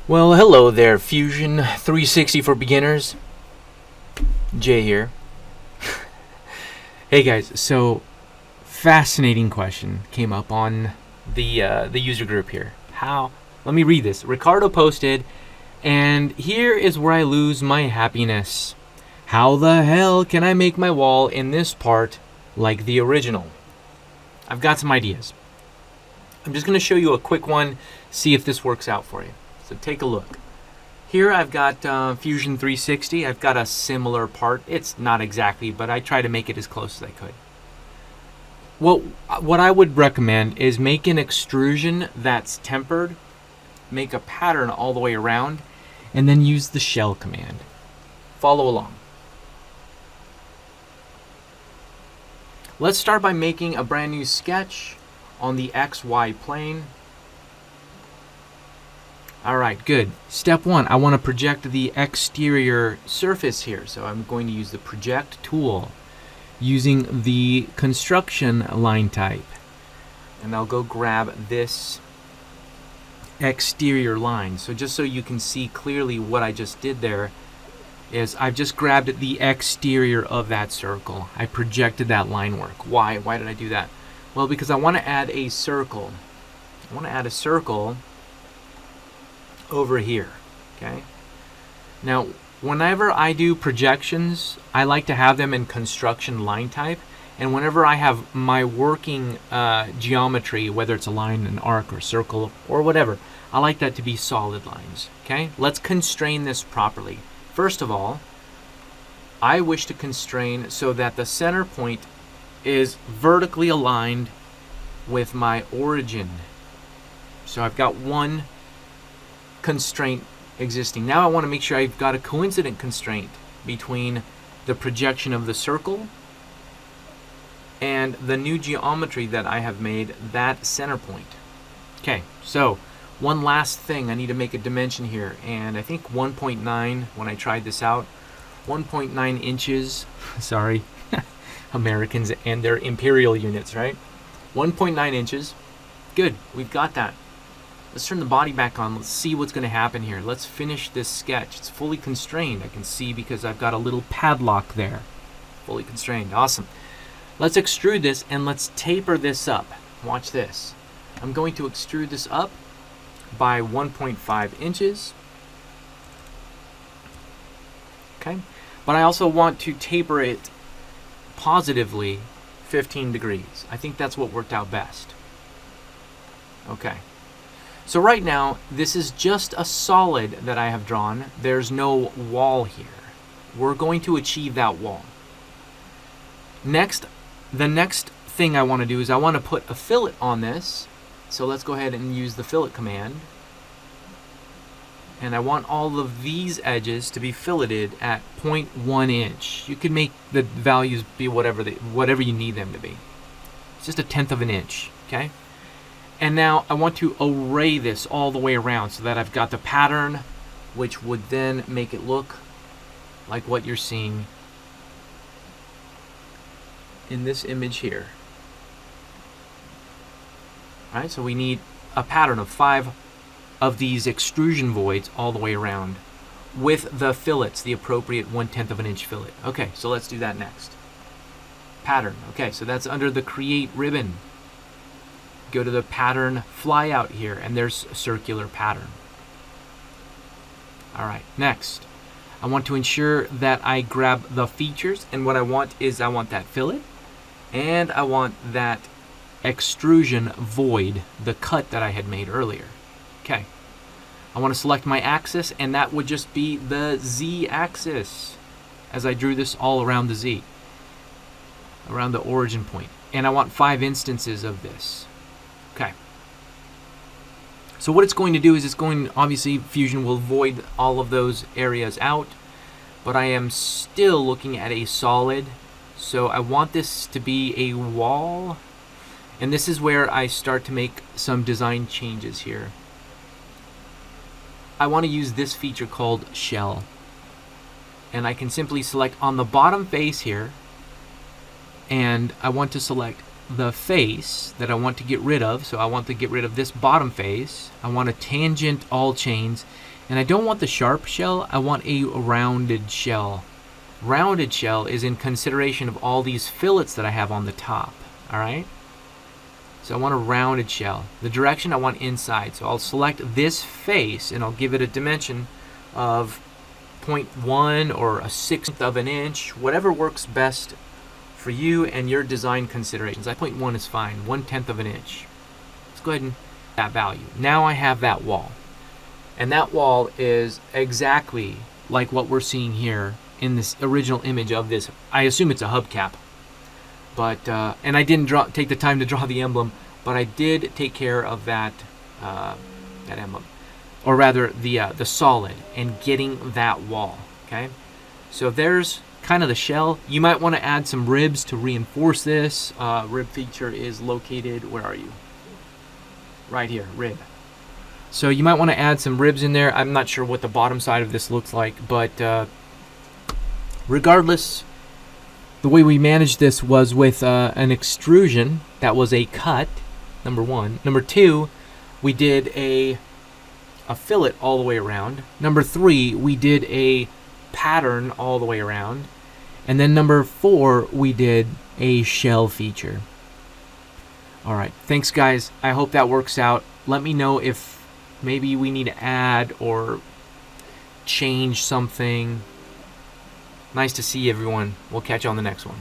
Well, hello there, Fusion 360 for beginners. Jay here. Hey guys, so fascinating question came up on the user group here. Let me read this. Ricardo posted, and here is where I lose my happiness. How the hell can I make my wall in this part like the original? I've got some ideas. I'm just going to show you a quick one, see if this works out for you. So take a look. Here I've got Fusion 360. I've got a similar part. It's not exactly, but I try to make it as close as I could. Well, what I would recommend is make an extrusion that's tempered, make a pattern all the way around, and then use the shell command. Follow along. Let's start by making a brand new sketch on the XY plane. Alright, good. Step one, I want to project the exterior surface here. So I'm going to use the project tool using the construction line type. And I'll go grab this exterior line. So just so you can see clearly what I just did there is I've just grabbed the exterior of that circle. I projected that line work. Why? Why did I do that? Well, because I want to add a circle. I want to add a circle over here. Okay. Now, whenever I do projections, I like to have them in construction line type. And whenever I have my working geometry, whether it's a line, an arc, or circle, or whatever, I like that to be solid lines. Okay. Let's constrain this properly. First of all, I wish to constrain so that the center point is vertically aligned with my origin. So I've got one constraint existing. Now I want to make sure I've got a coincident constraint between the projection of the circle and the new geometry that I have made, that center point. Okay, so one last thing, I need to make a dimension here, and I think 1.9 when I tried this out, 1.9 inches, sorry, Americans and their imperial units, right? 1.9 inches. Good, we've got that. Let's turn the body back on. Let's see what's going to happen here. Let's finish this sketch. It's fully constrained. I can see because I've got a little padlock there. Fully constrained. Awesome. Let's extrude this and let's taper this up. Watch this. I'm going to extrude this up by 1.5 inches. Okay. But I also want to taper it positively 15 degrees. I think that's what worked out best. Okay. So right now, this is just a solid that I have drawn. There's no wall here. We're going to achieve that wall. Next, the next thing I want to do is I want to put a fillet on this. So let's go ahead and use the fillet command. And I want all of these edges to be filleted at 0.1 inch. You can make the values be whatever you need them to be. It's just 1/10 of an inch, okay? And now I want to array this all the way around so that I've got the pattern, which would then make it look like what you're seeing in this image here. All right, so we need a pattern of 5 of these extrusion voids all the way around with the fillets, the appropriate 1/10 of an inch fillet. Okay, so let's do that next. Pattern. Okay, so that's under the create ribbon. Go to the pattern flyout here, and there's a circular pattern. All right, next, I want to ensure that I grab the features, and what I want is I want that fillet, and I want that extrusion void, the cut that I had made earlier. Okay, I want to select my axis, and that would just be the Z axis, as I drew this all around the Z, around the origin point, and I want 5 instances of this. Okay. So what it's going to do is obviously Fusion will void all of those areas out, but I am still looking at a solid. So I want this to be a wall, and this is where I start to make some design changes here. I want to use this feature called shell, and I can simply select on the bottom face here, and I want to select the face that I want to get rid of. So I want to get rid of this bottom face. I want to tangent all chains, And I don't want the sharp shell, I want a rounded shell. Rounded shell is in consideration of all these fillets that I have on the top, all right? So I want a rounded shell. The direction I want inside. So I'll select this face and I'll give it a dimension of 0.1 or a sixth of an inch, whatever works best for you and your design considerations. 0.1 is fine, 1/10 of an inch. Let's go ahead and that value. Now I have that wall. And that wall is exactly like what we're seeing here in this original image of this. I assume it's a hubcap. But and I didn't take the time to draw the emblem, but I did take care of that that emblem, or rather the solid, and getting that wall. Okay, so there's kind of the shell. You might want to add some ribs to reinforce this. Rib feature is located. Where are you? Right here, rib. So you might want to add some ribs in there. I'm not sure what the bottom side of this looks like, but regardless, the way we managed this was with an extrusion. That was a cut, number one. Number two, we did a fillet all the way around. Number three, we did a pattern all the way around. And then number four, we did a shell feature. All right, thanks guys. I hope that works out. Let me know if maybe we need to add or change something. Nice to see everyone. We'll catch you on the next one.